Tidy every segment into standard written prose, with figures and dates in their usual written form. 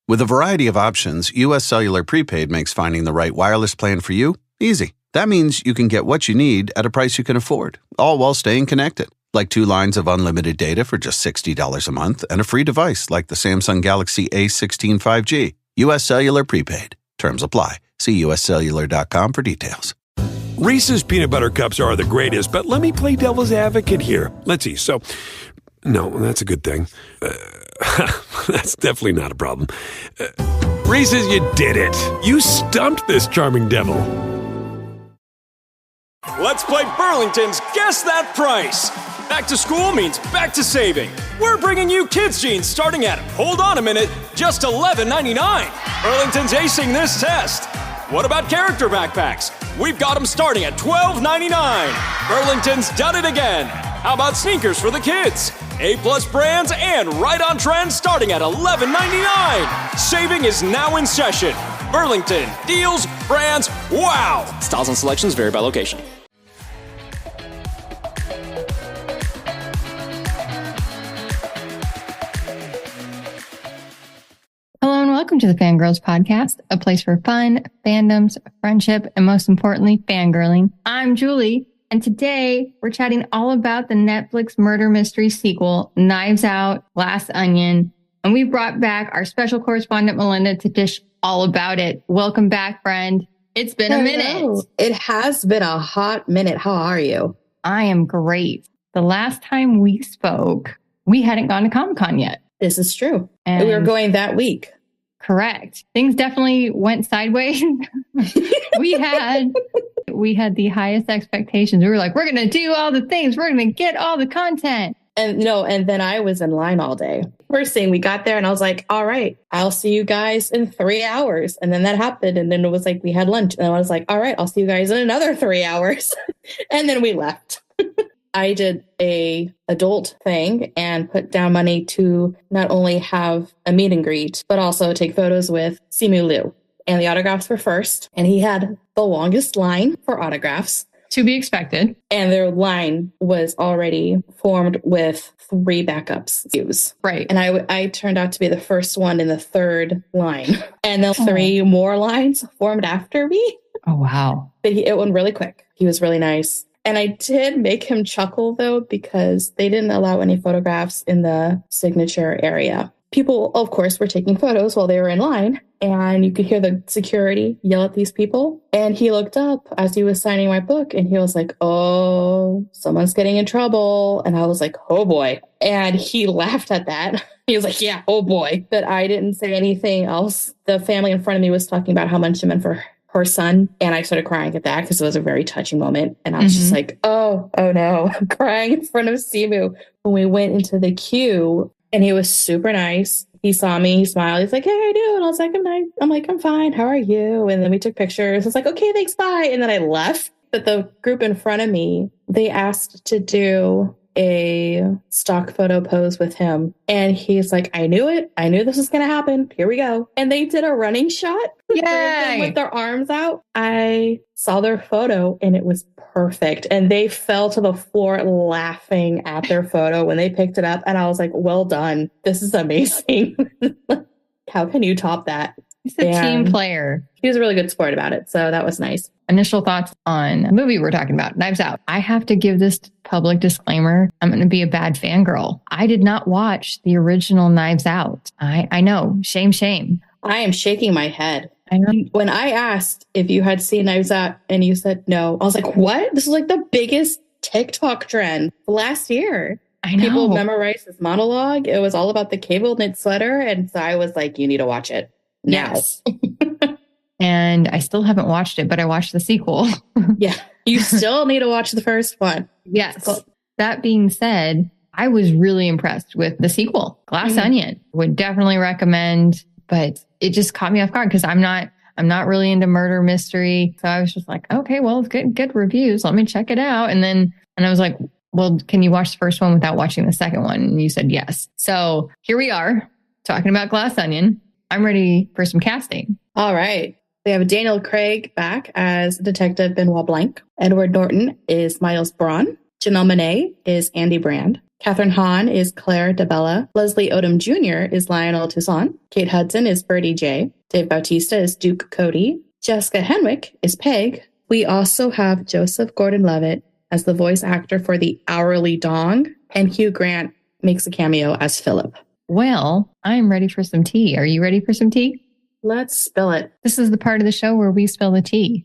With a variety of options, U.S. Cellular Prepaid makes finding the right wireless plan for you easy. That means you can get what you need at a price you can afford, all while staying connected. Like 2 lines of unlimited data for just $60 a month and a free device like the Samsung Galaxy A16 5G. U.S. Cellular Prepaid. Terms apply. See uscellular.com for details. Reese's peanut butter cups are the greatest, but let me play devil's advocate here. Let's see. So, no, that's a good thing. That's definitely not a problem. Reese's, you did it. You stumped this charming devil. Let's play Burlington's Guess That Price. Back to school means back to saving. We're bringing you kids' jeans starting at, hold on a minute, just $11.99. Burlington's acing this test. What about character backpacks? We've got them starting at $12.99. Burlington's done it again. How about sneakers for the kids? A-plus brands and right on trend starting at $11.99. Saving is now in session. Burlington, deals, brands, wow! Styles and selections vary by location. Hello and welcome to the Fangirls Podcast, a place for fun, fandoms, friendship, and most importantly, fangirling. I'm Julie, and today we're chatting all about the Netflix murder mystery sequel, Knives Out, Glass Onion, and we brought back our special correspondent, Melinda, to dish all about it. Welcome back, friend. It's been a minute. It has been a hot minute. How are you? I am great. The last time we spoke, we hadn't gone to Comic-Con yet. This is true. And we were going that week. Correct. Things definitely went sideways. we had the highest expectations. We were like, we're going to do all the things. We're going to get all the content. And then I was in line all day. First thing, we got there and I was like, all right, I'll see you guys in 3 hours. And then that happened. And then it was like, we had lunch. And I was like, all right, I'll see you guys in another 3 hours. And then we left. I did a adult thing and put down money to not only have a meet and greet, but also take photos with Simu Liu. And the autographs were first. And he had the longest line for autographs. To be expected. And their line was already formed with 3 backups. Right. And I turned out to be the first one in the third line. And then 3 more lines formed after me. Oh, wow. But it went really quick. He was really nice. And I did make him chuckle, though, because they didn't allow any photographs in the signature area. People, of course, were taking photos while they were in line. And you could hear the security yell at these people. And he looked up as he was signing my book and he was like, oh, someone's getting in trouble. And I was like, oh, boy. And he laughed at that. He was like, yeah, oh, boy. But I didn't say anything else. The family in front of me was talking about how much it meant for her son. And I started crying at that because it was a very touching moment. And I was just like, oh no, I'm crying in front of Simu. When we went into the queue and he was super nice. He saw me, he smiled. He's like, hey, how you doing? I was like, I'm fine. How are you? And then we took pictures. I was like, okay, thanks, bye. And then I left. But the group in front of me, they asked to do a stock photo pose with him. And he's like, I knew it. I knew this was going to happen. Here we go. And they did a running shot with their arms out. I saw their photo and it was perfect. And they fell to the floor laughing at their photo when they picked it up. And I was like, well done. This is amazing. How can you top that? He's a team player. He was a really good sport about it. So that was nice. Initial thoughts on a movie we're talking about, Knives Out. I have to give this public disclaimer. I'm going to be a bad fangirl. I did not watch the original Knives Out. I know. Shame. I am shaking my head. I know. When I asked if you had seen Knives Out and you said no, I was like, what? This is like the biggest TikTok trend last year. I know. People memorized this monologue. It was all about the cable knit sweater. And so I was like, you need to watch it now. Yes. And I still haven't watched it, but I watched the sequel. Yeah. You still need to watch the first one. Yes. That being said, I was really impressed with the sequel, Glass Onion. Would definitely recommend, but it just caught me off guard because I'm not really into murder mystery. So I was just like, okay, well, it's good reviews. Let me check it out. And I was like, well, can you watch the first one without watching the second one? And you said yes. So here we are talking about Glass Onion. I'm ready for some casting. All right. We have Daniel Craig back as Detective Benoit Blanc. Edward Norton is Miles Braun. Janelle Monáe is Andy Brand. Catherine Hahn is Claire DeBella. Leslie Odom Jr. is Lionel Toussaint. Kate Hudson is Birdie J. Dave Bautista is Duke Cody. Jessica Henwick is Peg. We also have Joseph Gordon-Levitt as the voice actor for the Hourly Dong, and Hugh Grant makes a cameo as Philip. Well, I'm ready for some tea. Are you ready for some tea? Let's spill it. This is the part of the show where we spill the tea.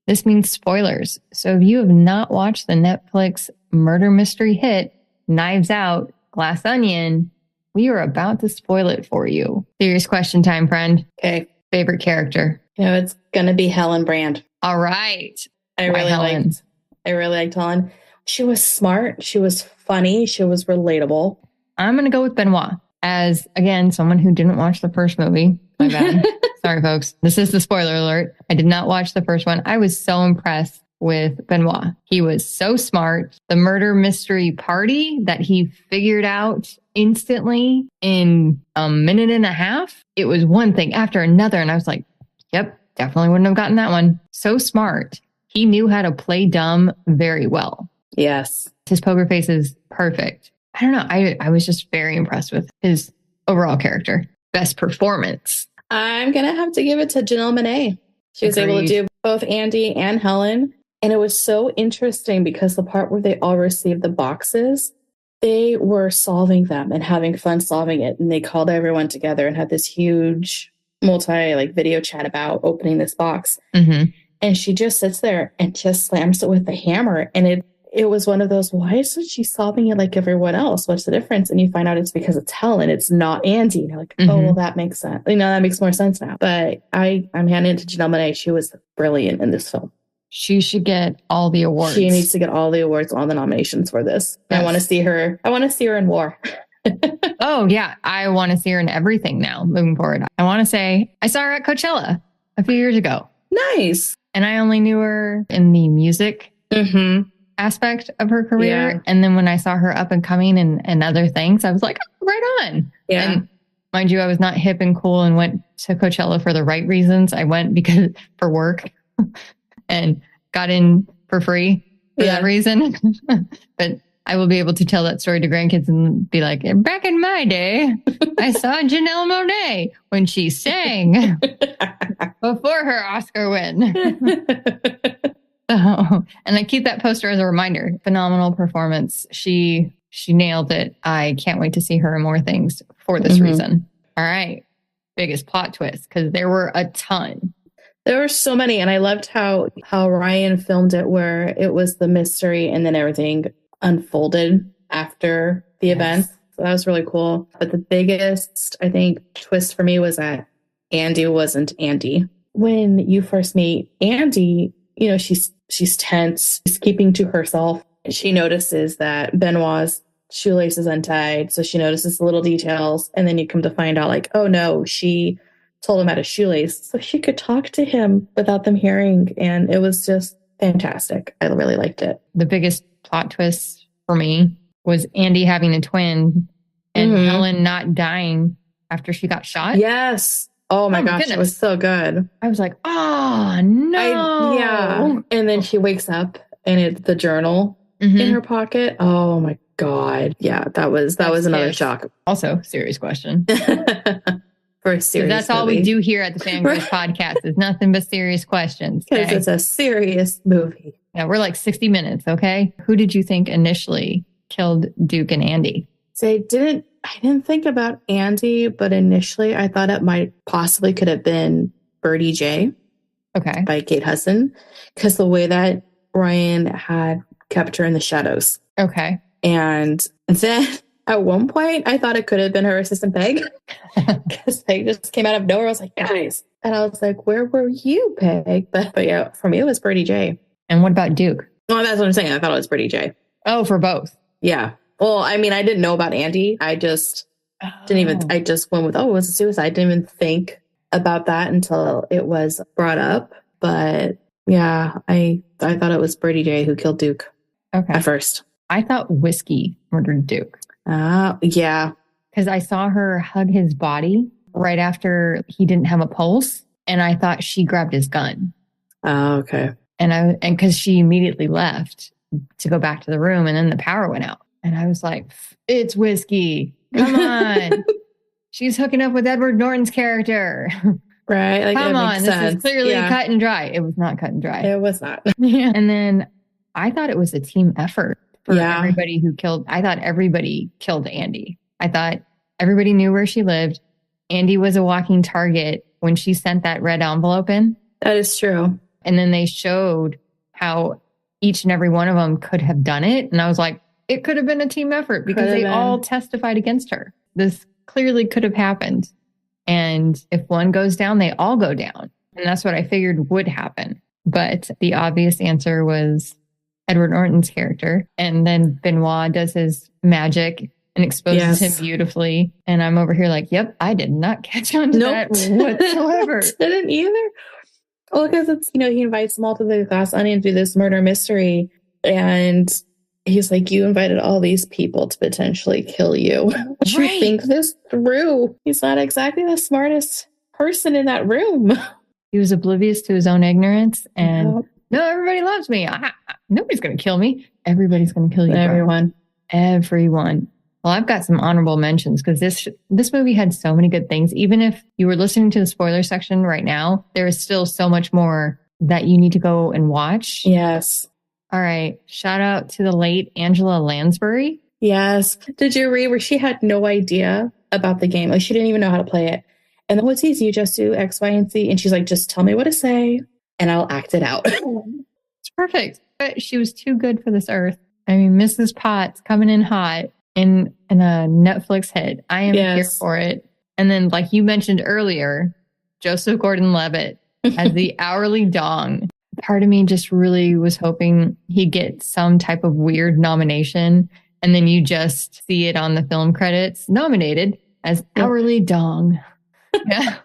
This means spoilers. So if you have not watched the Netflix murder mystery hit, Knives Out, Glass Onion, we are about to spoil it for you. Serious question time, friend. Okay. Favorite character? It's going to be Helen Brand. All right. I really liked Helen. She was smart. She was funny. She was relatable. I'm going to go with Benoit as, again, someone who didn't watch the first movie. My bad. Sorry, folks. This is the spoiler alert. I did not watch the first one. I was so impressed with Benoit. He was so smart. The murder mystery party that he figured out instantly in a minute and a half. It was one thing after another. And I was like, yep, definitely wouldn't have gotten that one. So smart. He knew how to play dumb very well. Yes. His poker face is perfect. I don't know. I was just very impressed with his overall character. Best performance. I'm going to have to give it to Janelle Monáe. She was able to do both Andy and Helen. And it was so interesting because the part where they all received the boxes, they were solving them and having fun solving it. And they called everyone together and had this huge video chat about opening this box. Mm-hmm. And she just sits there and just slams it with the hammer. And it was one of those, why isn't she solving it like everyone else? What's the difference? And you find out it's because it's Helen. It's not Andy. And you're like, oh, well, that makes sense. That makes more sense now. But I'm handing it to Janelle Monáe. She was brilliant in this film. She should get all the awards. She needs to get all the awards, all the nominations for this. Yes. I want to see her. I want to see her in War. Oh, yeah. I want to see her in everything now moving forward. I want to say I saw her at Coachella a few years ago. Nice. And I only knew her in the music aspect of her career. Yeah. And then when I saw her up and coming and other things, I was like, oh, right on. Yeah. And mind you, I was not hip and cool and went to Coachella for the right reasons. I went for work and got in for free for that reason. But I will be able to tell that story to grandkids and be like, back in my day, I saw Janelle Monáe when she sang before her Oscar win. And I keep that poster as a reminder. Phenomenal performance. She nailed it. I can't wait to see her in more things for this reason. All right. Biggest plot twist, because there were a ton. There were so many. And I loved how Ryan filmed it, where it was the mystery and then everything unfolded after the event. So that was really cool. But the biggest, I think, twist for me was that Andy wasn't Andy. When you first meet Andy, she's tense. She's keeping to herself. She notices that Benoit's shoelace is untied. So she notices the little details. And then you come to find out, like, oh no, she told him about his shoelace so she could talk to him without them hearing. And it was just fantastic. I really liked it. The biggest plot twist for me was Andy having a twin and Helen not dying after she got shot. Yes. Oh my gosh, it was so good. I was like, oh no. And then she wakes up and it's the journal in her pocket. Oh my God. Yeah, that was another shock. Also, serious question. For a serious That's all we do here at the Fangirls podcast is nothing but serious questions. Because it's a serious movie. Yeah, we're like 60 minutes, okay? Who did you think initially killed Duke and Andy? So I didn't think about Andy, but initially I thought it might possibly could have been Birdie J. Okay. By Kate Hudson. Because the way that Ryan had kept her in the shadows. Okay. And then at one point I thought it could have been her assistant Peg. Because Peg just came out of nowhere. I was like, guys. And I was like, where were you, Peg? But yeah, for me it was Birdie J. And what about Duke? Well, that's what I'm saying. I thought it was Birdie J. Oh, for both. Yeah. Well, I mean, I didn't know about Andy. I just I just went with, it was a suicide. I didn't even think about that until it was brought up. But yeah, I thought it was Birdie J who killed Duke. Okay. At first. I thought Whiskey murdered Duke. Yeah. Because I saw her hug his body right after he didn't have a pulse. And I thought she grabbed his gun. Oh, okay. And because she immediately left to go back to the room and then the power went out. And I was like, it's whiskey. Come on. She's hooking up with Edward Norton's character. Right. Like, come on. This sense. is clearly cut and dry. It was not cut and dry. It was not. Yeah. And then I thought it was a team effort for everybody who killed. I thought everybody killed Andy. I thought everybody knew where she lived. Andy was a walking target when she sent that red envelope in. That is true. And then they showed how each and every one of them could have done it. And I was like, it could have been a team effort because they all testified against her. This clearly could have happened. And if one goes down, they all go down. And that's what I figured would happen. But the obvious answer was Edward Norton's character. And then Benoit does his magic and exposes him beautifully. And I'm over here like, yep, I did not catch on to that whatsoever. Didn't either. Well, because it's, he invites them all to the Glass Onion through this murder mystery. And he's like, you invited all these people to potentially kill you. Would you think this through? He's not exactly the smartest person in that room. He was oblivious to his own ignorance. And no, everybody loves me. Nobody's going to kill me. Everybody's going to kill you. Everyone. Well, I've got some honorable mentions because this movie had so many good things. Even if you were listening to the spoiler section right now, there is still so much more that you need to go and watch. Yes. All right. Shout out to the late Angela Lansbury. Yes. Did you read where she had no idea about the game? Like, she didn't even know how to play it. And then what's easy? You just do X, Y, and Z. And she's like, just tell me what to say and I'll act it out. It's perfect. But she was too good for this earth. I mean, Mrs. Potts coming in hot. In a Netflix hit. I am here for it. And then, like you mentioned earlier, Joseph Gordon-Levitt as the hourly dong. Part of me just really was hoping he'd get some type of weird nomination. And then you just see it on the film credits, nominated as hourly dong. Yeah.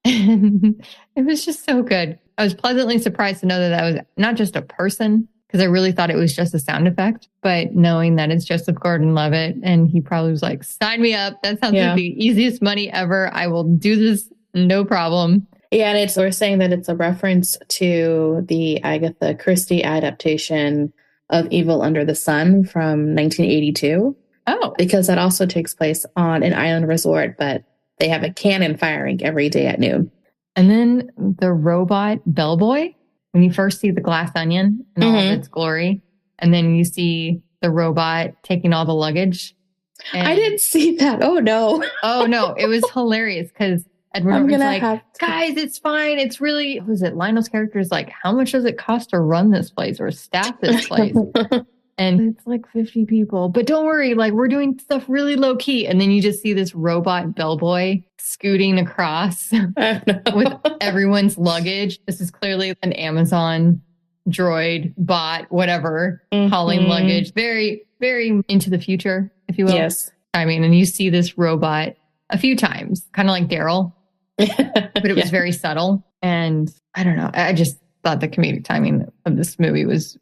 And it was just so good. I was pleasantly surprised to know that was not just a person, because I really thought it was just a sound effect, but knowing that it's Joseph Gordon-Levitt, and he probably was like, sign me up. That sounds like the easiest money ever. I will do this. No problem. Yeah. And we're saying that it's a reference to the Agatha Christie adaptation of Evil Under the Sun from 1982. Oh, because that also takes place on an island resort, but they have a cannon firing every day at noon. And then the robot bellboy. When you first see the glass onion in all of its glory, and then you see the robot taking all the luggage. I didn't see that. Oh, no. Oh, no. It was hilarious because Edward was like, guys, it's fine. It's really, who's it? Lionel's character is like, how much does it cost to run this place or staff this place? And it's like 50 people. But don't worry, like, we're doing stuff really low key. And then you just see this robot bellboy scooting across with everyone's luggage. This is clearly an Amazon droid, bot, whatever, hauling luggage. Very, very into the future, if you will. Yes. I mean, and you see this robot a few times, kind of like Daryl, but it was very subtle. And I don't know. I just thought the comedic timing of this movie was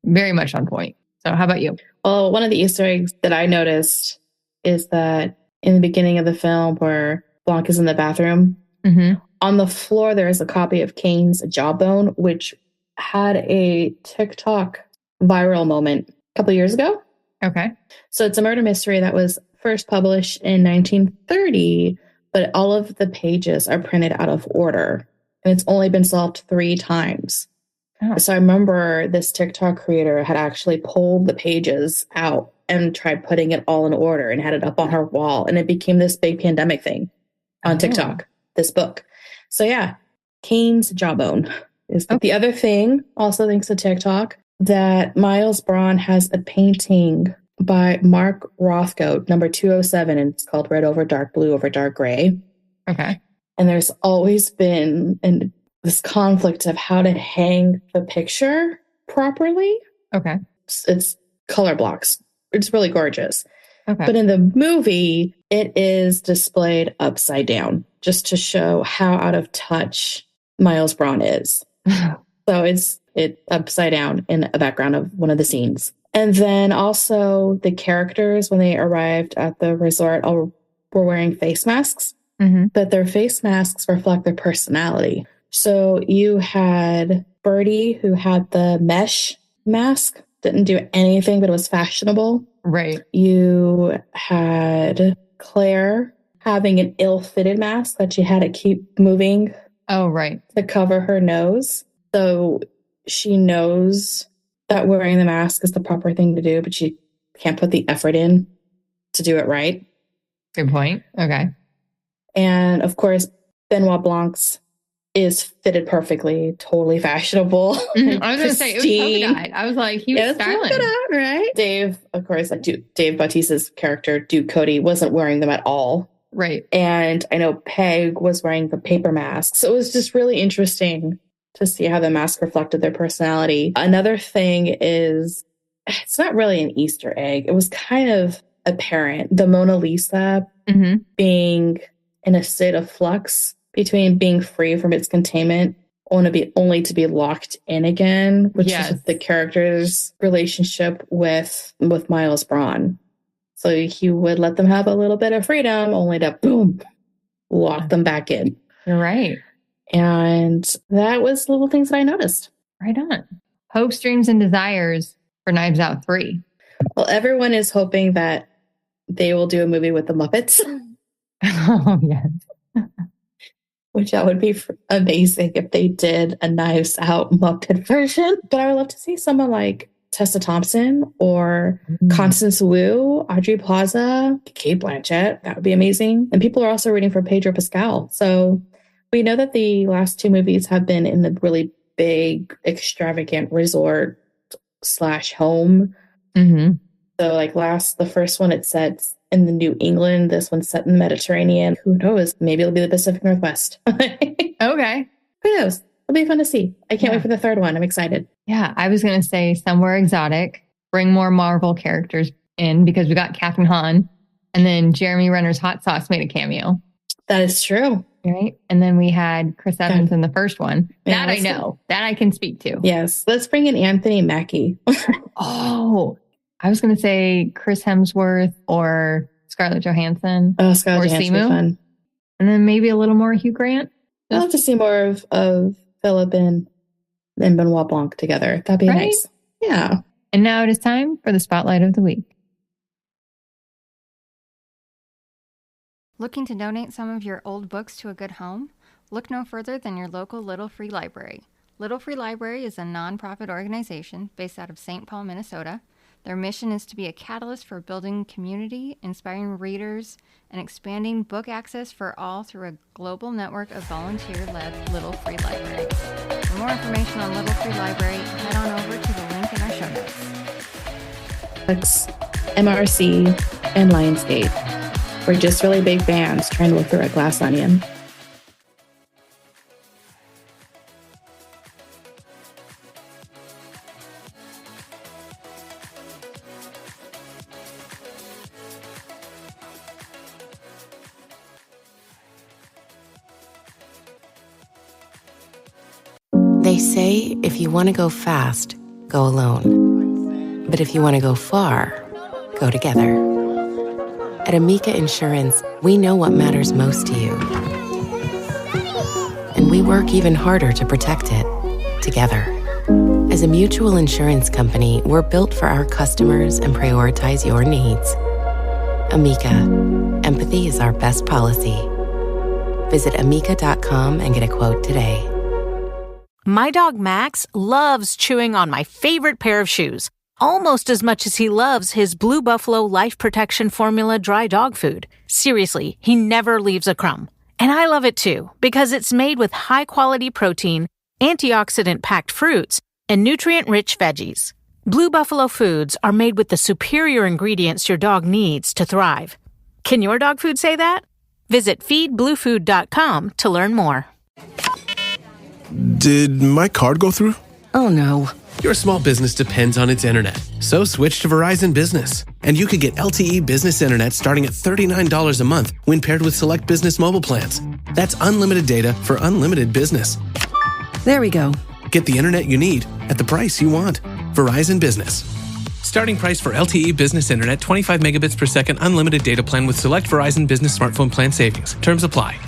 very much on point. So how about you? Well, one of the Easter eggs that I noticed is that in the beginning of the film where Blanc is in the bathroom, on the floor, there is a copy of Kane's Jawbone, which had a TikTok viral moment a couple of years ago. Okay. So it's a murder mystery that was first published in 1930, but all of the pages are printed out of order. And it's only been solved 3 times. Oh. So I remember this TikTok creator had actually pulled the pages out and tried putting it all in order and had it up on her wall. And it became this big pandemic thing on TikTok, this book. So yeah, Kane's Jawbone is the other thing, also thanks to TikTok, that Miles Braun has a painting by Mark Rothko, number 207, and it's called Red Over Dark Blue Over Dark Gray. Okay. And there's always been this conflict of how to hang the picture properly. Okay. It's color blocks. It's really gorgeous. Okay. But in the movie, it is displayed upside down just to show how out of touch Miles Braun is. So it's upside down in a background of one of the scenes. And then also the characters, when they arrived at the resort, were wearing face masks, but their face masks reflect their personality. So you had Birdie, who had the mesh mask didn't do anything, but it was fashionable. Right. You had Claire having an ill-fitted mask that she had to keep moving. Oh, right. To cover her nose. So she knows that wearing the mask is the proper thing to do, but she can't put the effort in to do it right. Good point. Okay. And of course, Benoit Blanc's is fitted perfectly, totally fashionable. I was going to say, it was polka dot. I was like, he was styling. Right? Dave, of course, Dave Bautista's character, Duke Cody, wasn't wearing them at all. Right. And I know Peg was wearing the paper mask. So it was just really interesting to see how the mask reflected their personality. Another thing is, it's not really an Easter egg. It was kind of apparent. The Mona Lisa being in a state of flux between being free from its containment only to be locked in again, which is the character's relationship with Miles Braun. So he would let them have a little bit of freedom, only to, boom, lock them back in. You're right. And that was little things that I noticed. Right on. Hopes, dreams, and desires for Knives Out 3. Well, everyone is hoping that they will do a movie with the Muppets. Oh, yes. Which that would be amazing if they did a Knives Out Muppet version. But I would love to see someone like Tessa Thompson or Constance Wu, Audrey Plaza, Cate Blanchett. That would be amazing. And people are also rooting for Pedro Pascal. So we know that the last two movies have been in the really big, extravagant resort / home. So like the first one, it said in the New England. This one's set in the Mediterranean. Who knows? Maybe it'll be the Pacific Northwest. Okay. Who knows? It'll be fun to see. I can't wait for the third one. I'm excited. Yeah, I was going to say somewhere exotic. Bring more Marvel characters in because we got Captain Han. And then Jeremy Renner's Hot Sauce made a cameo. That is true. Right. And then we had Chris Evans in the first one. Yeah, that I know. That I can speak to. Yes. Let's bring in Anthony Mackie. Oh, I was going to say Chris Hemsworth or Scarlett Johansson. Oh, Scarlett Johansson would be fun. And then maybe a little more Hugh Grant. I'd love to see more of Philip and Benoit Blanc together. That'd be nice. Yeah. And now it is time for the Spotlight of the Week. Looking to donate some of your old books to a good home? Look no further than your local Little Free Library. Little Free Library is a nonprofit organization based out of St. Paul, Minnesota. Their mission is to be a catalyst for building community, inspiring readers, and expanding book access for all through a global network of volunteer-led Little Free Libraries. For more information on Little Free Library, head on over to the link in our show notes. MRC, and Lionsgate. We're just really big fans trying to look through a glass onion. They say if you want to go fast, go alone. But if you want to go far, go together. At Amica Insurance, we know what matters most to you. And we work even harder to protect it, together. As a mutual insurance company, we're built for our customers and prioritize your needs. Amica, empathy is our best policy. Visit amica.com and get a quote today. My dog Max loves chewing on my favorite pair of shoes, almost as much as he loves his Blue Buffalo Life Protection Formula dry dog food. Seriously, he never leaves a crumb. And I love it too, because it's made with high-quality protein, antioxidant-packed fruits, and nutrient-rich veggies. Blue Buffalo foods are made with the superior ingredients your dog needs to thrive. Can your dog food say that? Visit feedbluefood.com to learn more. Did my card go through? Oh no. Your small business depends on its internet, so switch to Verizon Business. And you can get LTE business internet starting at $39 a month when paired with select business mobile plans. That's unlimited data for unlimited business. There we go. Get the internet you need at the price you want. Verizon Business. Starting price for LTE business internet, 25 megabits per second unlimited data plan with select Verizon Business smartphone plan savings. Terms apply.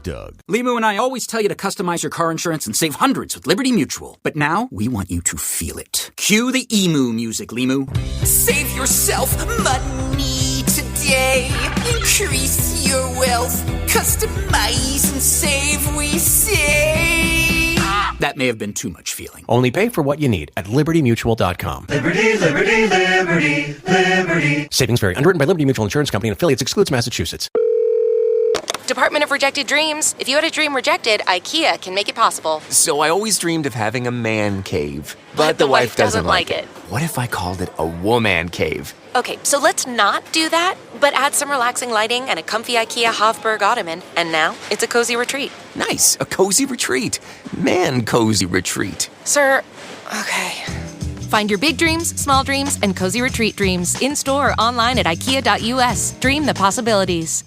Doug. Limu and I always tell you to customize your car insurance and save hundreds with Liberty Mutual. But now, we want you to feel it. Cue the emu music, Limu. Save yourself money today. Increase your wealth. Customize and save, we say. That may have been too much feeling. Only pay for what you need at LibertyMutual.com. Liberty, liberty, liberty, liberty. Savings vary. Underwritten by Liberty Mutual Insurance Company and affiliates. Excludes Massachusetts. Department of Rejected Dreams. If you had a dream rejected, IKEA can make it possible. So I always dreamed of having a man cave. But the wife doesn't like it. What if I called it a woman cave? Okay, so let's not do that, but add some relaxing lighting and a comfy IKEA Hofburg ottoman, and now it's a cozy retreat. Nice, a cozy retreat. Man cozy retreat. Sir, okay. Find your big dreams, small dreams, and cozy retreat dreams in-store or online at IKEA.us. Dream the possibilities.